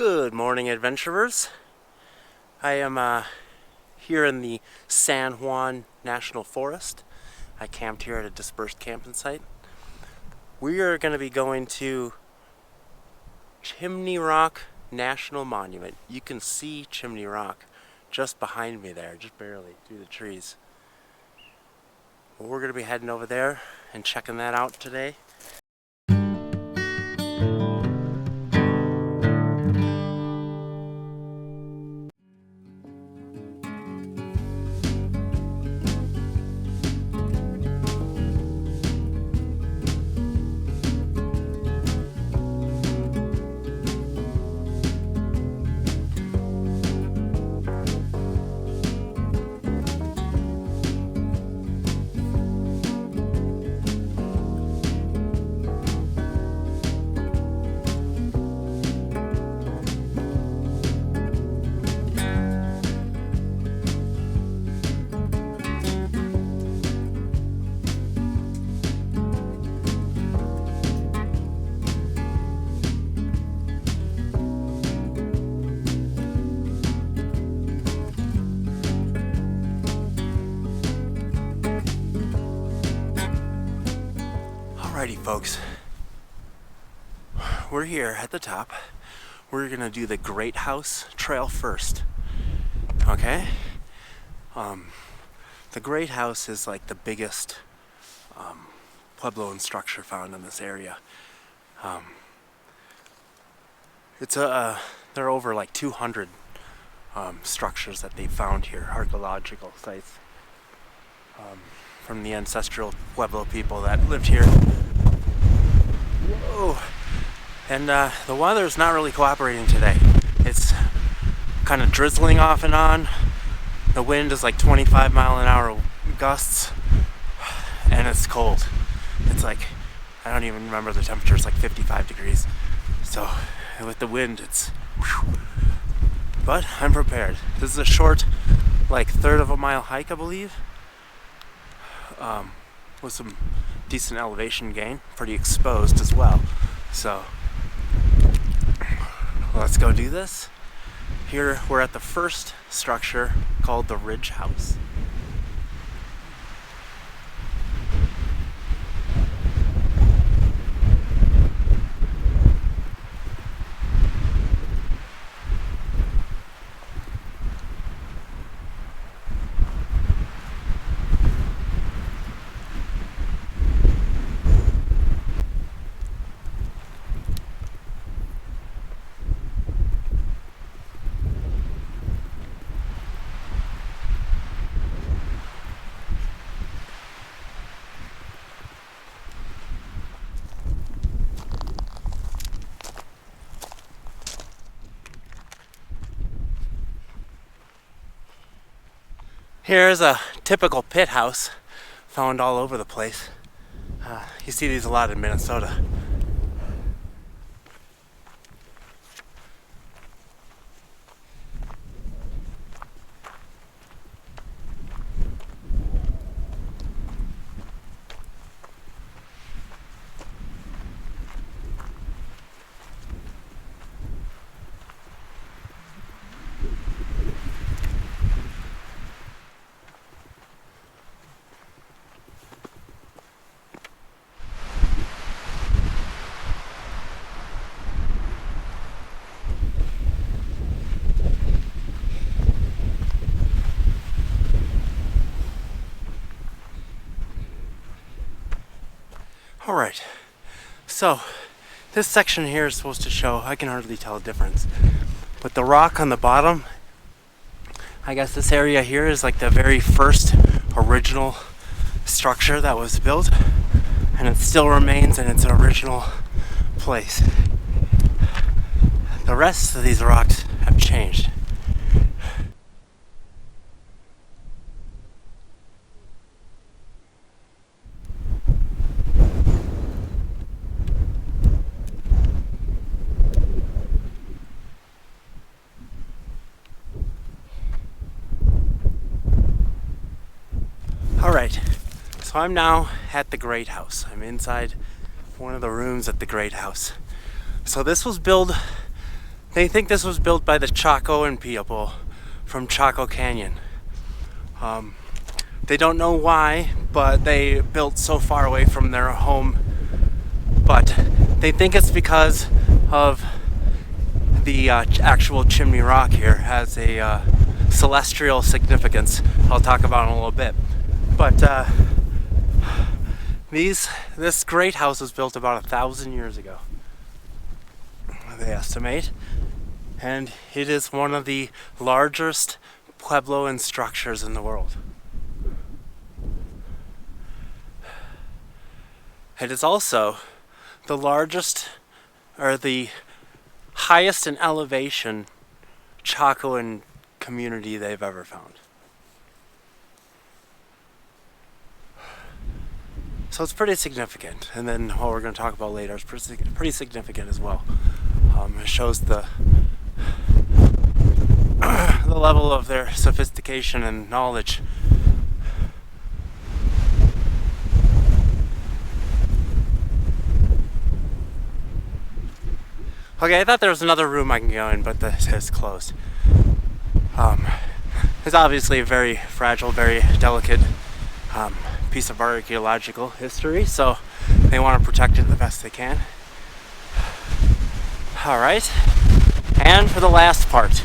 Good morning, adventurers. I am here in the San Juan National Forest. I camped here at a dispersed camping site. We are going to be going to Chimney Rock National Monument. You can see Chimney Rock just behind me there, just barely through the trees. Well, we're going to be heading over there and checking that out today. Alrighty folks, we're here at the top. We're gonna do the Great House Trail first, okay? The Great House is like the biggest Puebloan structure found in this area. There are over like 200 structures that they found here, archaeological sites from the ancestral Pueblo people that lived here. Whoa! And the weather's not really cooperating today. It's kind of drizzling off and on. The wind is like 25-mile-an-hour gusts, and it's cold. It's like, I don't even remember the temperature. It's like 55 degrees. So with the wind, it's whew. But I'm prepared. This is a short, like third of a mile hike, I believe, with some decent elevation gain, pretty exposed as well. So let's go do this. Here we're at the first structure called the Ridge House. Here's a typical pit house found all over the place. You see these a lot in Minnesota. Alright, so this section here is supposed to show, I can hardly tell a difference, but the rock on the bottom, I guess this area here is like the very first original structure that was built, and it still remains in its original place. The rest of these rocks have changed. Alright, so I'm now at the Great House. I'm inside one of the rooms at the Great House. So this was built They think this was built by the Chacoan people from Chaco Canyon. They don't know why, but they built so far away from their home. But they think it's because of the actual Chimney Rock here has a celestial significance. I'll talk about in a little bit. But this great house was built about 1,000 years ago, they estimate, and it is one of the largest Puebloan structures in the world. It is also the largest, or the highest in elevation, Chacoan community they've ever found. So it's pretty significant. And then what we're going to talk about later is pretty significant as well. It shows the level of their sophistication and knowledge. Okay, I thought there was another room I can go in, but this is closed. It's obviously a very fragile, very delicate piece of archaeological history, so they want to protect it the best they can. Alright, and for the last part.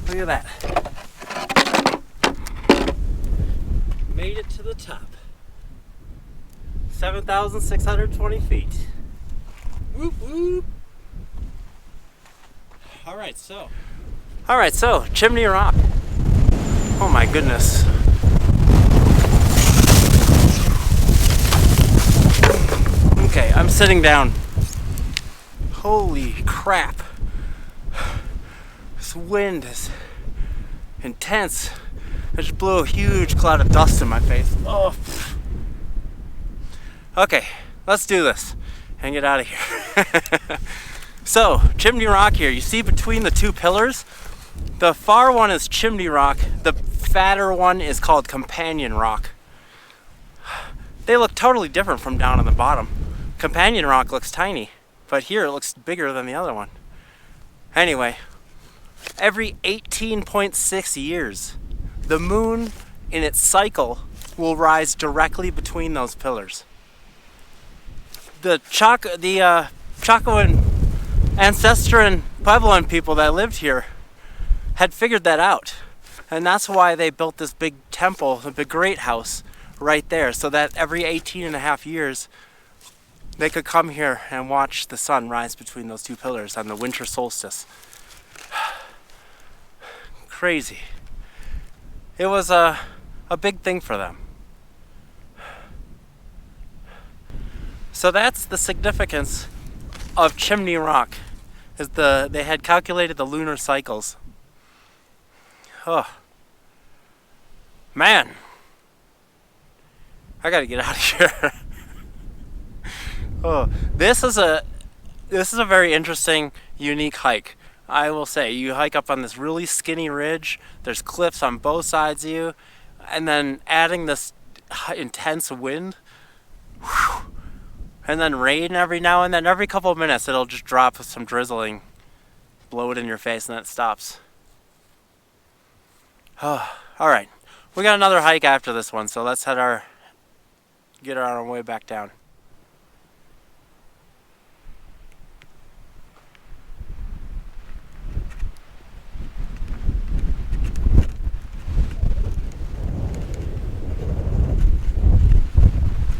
Look at that. Made it to the top. 7,620 feet. Whoop whoop. Alright, so Chimney Rock. Oh my goodness. Okay, I'm sitting down. Holy crap. This wind is intense. I just blew a huge cloud of dust in my face. Oh. Okay, let's do this and get out of here. So, Chimney Rock here. You see between the two pillars? The far one is Chimney Rock. The fatter one is called Companion Rock. They look totally different from down on the bottom. Companion Rock looks tiny, but here it looks bigger than the other one. Anyway, every 18.6 years, the moon in its cycle will rise directly between those pillars. The Chacoan ancestor and Puebloan people that lived here had figured that out. And that's why they built this big temple, the great house, right there, so that every 18.5 years they could come here and watch the sun rise between those two pillars on the winter solstice. Crazy. It was a big thing for them. So that's the significance of Chimney Rock. They had calculated the lunar cycles. Oh. Man. I gotta get out of here. Oh, this is a very interesting, unique hike. I will say, you hike up on this really skinny ridge, there's cliffs on both sides of you, and then adding this intense wind, whew, and then rain every now and then, every couple of minutes it'll just drop some drizzling, blow it in your face, and then it stops. Oh, alright, we got another hike after this one, so let's get on our way back down.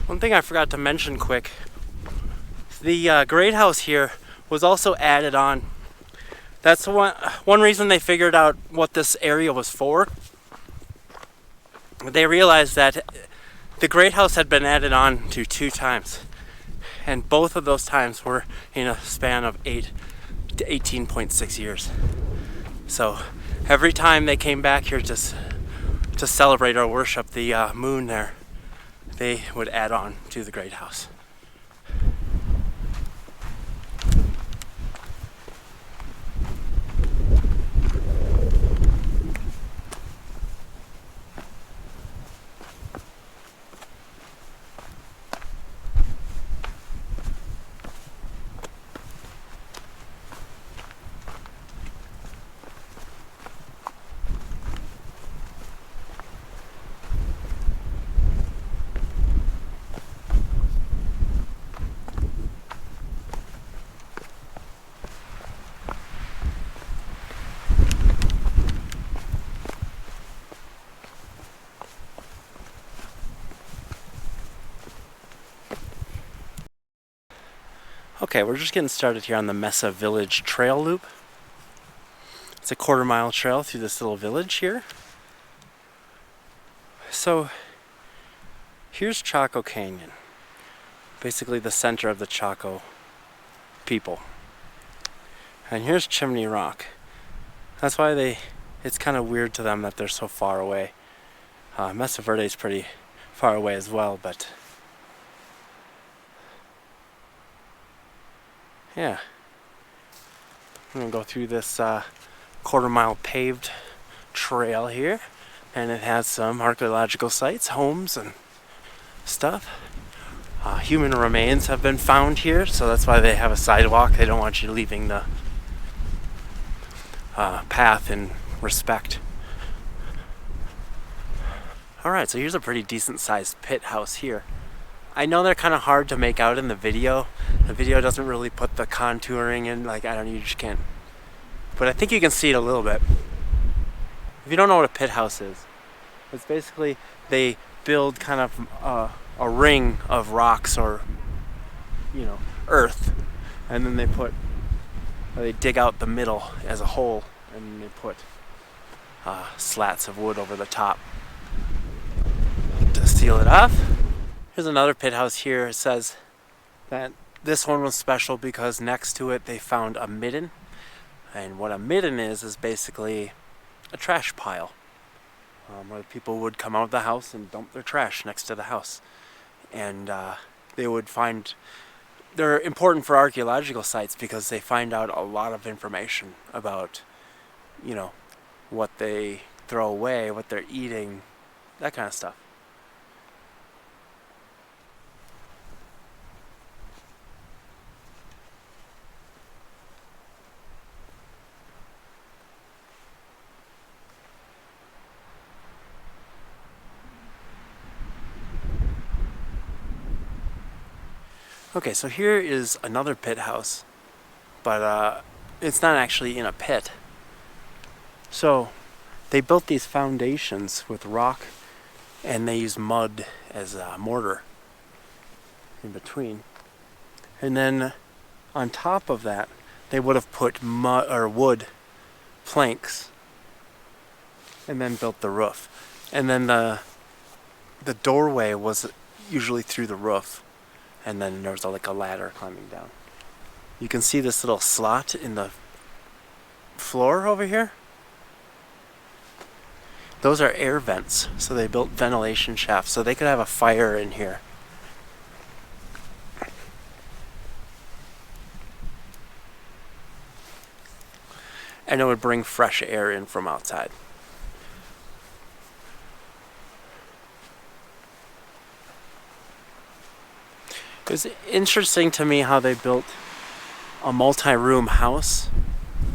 One thing I forgot to mention quick, the great house here was also added on. That's one reason they figured out what this area was for. They realized that the great house had been added on to 2 times, and both of those times were in a span of 8 to 18.6 years. So every time they came back here just to celebrate or worship the moon there, they would add on to the great house. Okay, we're just getting started here on the Mesa Village Trail Loop. It's a quarter-mile trail through this little village here. So, here's Chaco Canyon, basically the center of the Chaco people. And here's Chimney Rock. That's why it's kind of weird to them that they're so far away. Mesa Verde is pretty far away as well, but yeah. I'm gonna go through this quarter-mile paved trail here, and it has some archaeological sites, homes, and stuff. Human remains have been found here, so that's why they have a sidewalk. They don't want you leaving the path in respect. Alright, so here's a pretty decent sized pit house here. I know they're kind of hard to make out in the video. The video doesn't really put the contouring in, like, I don't know, you just can't. But I think you can see it a little bit. If you don't know what a pit house is, it's basically they build kind of a ring of rocks or, earth, and then they dig out the middle as a hole, and they put slats of wood over the top to seal it off. Here's another pit house here. It says that this one was special because next to it they found a midden. And what a midden is basically a trash pile where people would come out of the house and dump their trash next to the house. And they would find, they're important for archaeological sites because they find out a lot of information about, what they throw away, what they're eating, that kind of stuff. Okay, so here is another pit house, but it's not actually in a pit. So they built these foundations with rock, and they use mud as a mortar in between. And then on top of that, they would have put mud or wood planks, and then built the roof. And then the doorway was usually through the roof. And then there was like a ladder climbing down. You can see this little slot in the floor over here. Those are air vents, so they built ventilation shafts so they could have a fire in here. And it would bring fresh air in from outside. It was interesting to me how they built a multi-room house,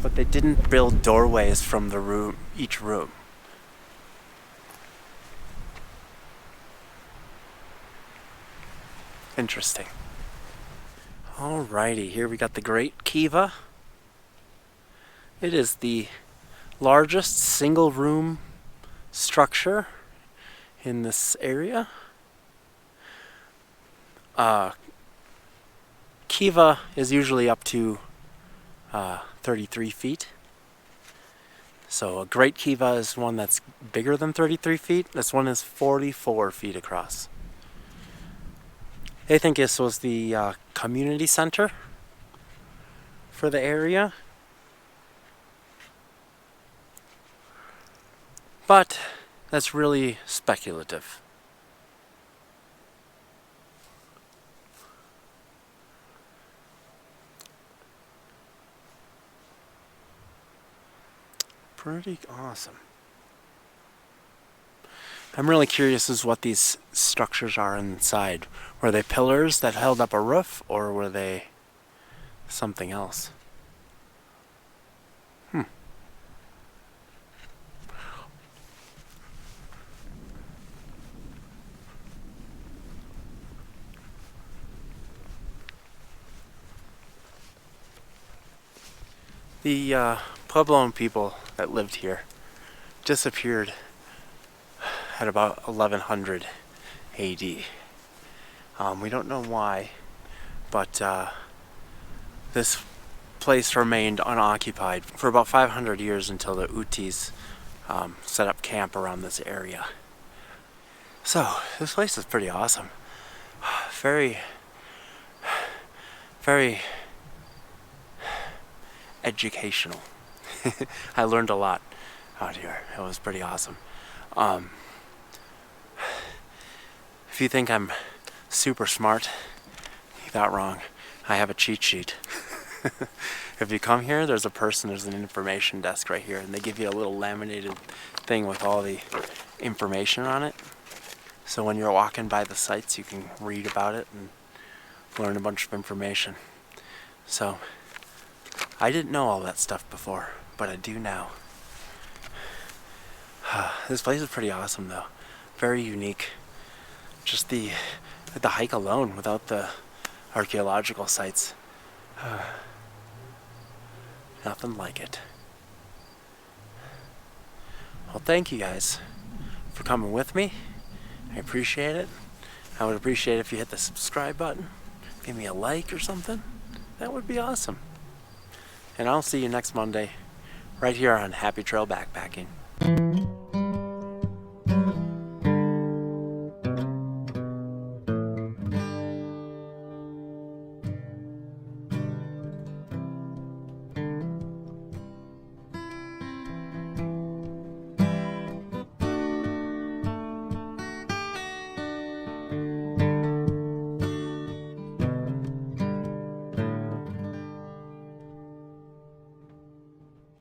but they didn't build doorways from each room. Interesting. Alrighty, here we got the Great Kiva. It is the largest single-room structure in this area. Kiva is usually up to 33 feet. So a Great Kiva is one that's bigger than 33 feet. This one is 44 feet across. They think this was the community center for the area. But that's really speculative. Pretty awesome. I'm really curious as what these structures are inside. Were they pillars that held up a roof, or were they something else? The Puebloan people that lived here disappeared at about 1100 AD. We don't know why, but this place remained unoccupied for about 500 years until the Utis set up camp around this area. So this place is pretty awesome. Very, very educational. I learned a lot out here. It was pretty awesome. If you think I'm super smart, you got wrong. I have a cheat sheet. If you come here, there's an information desk right here, and they give you a little laminated thing with all the information on it. So when you're walking by the sites, you can read about it and learn a bunch of information. So I didn't know all that stuff before, but I do now. This place is pretty awesome though. Very unique. Just the hike alone without the archaeological sites. Nothing like it. Well, thank you guys for coming with me. I appreciate it. I would appreciate it if you hit the subscribe button, give me a like or something. That would be awesome. And I'll see you next Monday right here on Happy Trail Backpacking.